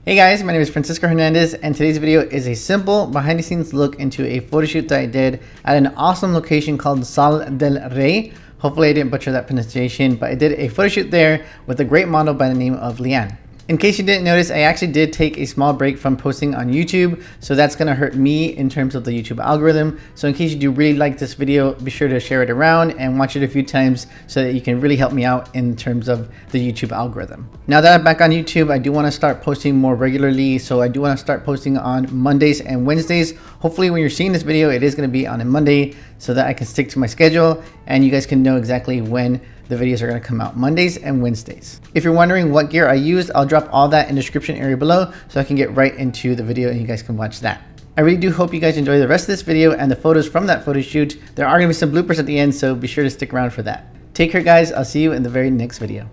Hey guys, my name is Francisco Hernandez and today's video is a simple behind the scenes look into a photo shoot that I did at an awesome location called Sal Del Rey. Hopefully I didn't butcher that pronunciation, but I did a photo shoot there with a great model by the name of Leann. In case you didn't notice, I actually did take a small break from posting on YouTube, so that's going to hurt me in terms of the YouTube algorithm. So in case you do really like this video, be sure to share it around and watch it a few times so that you can really help me out in terms of the YouTube algorithm. Now that I'm back on YouTube, I do want to start posting more regularly, so I do want to start posting on Mondays and Wednesdays. Hopefully when you're seeing this video, it is going to be on a Monday so that I can stick to my schedule and you guys can know exactly when the videos are going to come out, Mondays and Wednesdays. If you're wondering what gear I used, I'll drop all that in the description area below so I can get right into the video and you guys can watch that. I really do hope you guys enjoy the rest of this video and the photos from that photo shoot. There are going to be some bloopers at the end, so be sure to stick around for that. Take care guys, I'll see you in the very next video.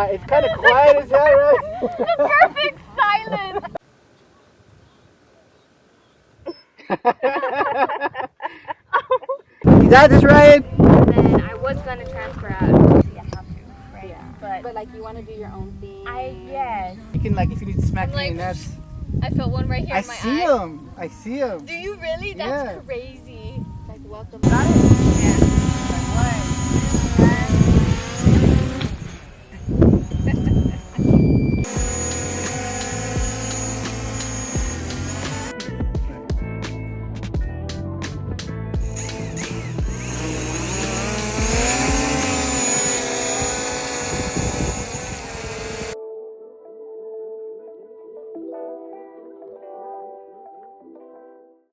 It's kind of quiet, is that right? The perfect silence! You got this, Ryan? And then I was going to transfer out. Obviously, I have to, right? Yeah. But like you want to do your own thing. Yes. You can, like, if you need to smack me in nuts. I felt one right here I in my see eye. him. I see him. Do you really? That's Yeah. crazy. Like welcome. Yeah.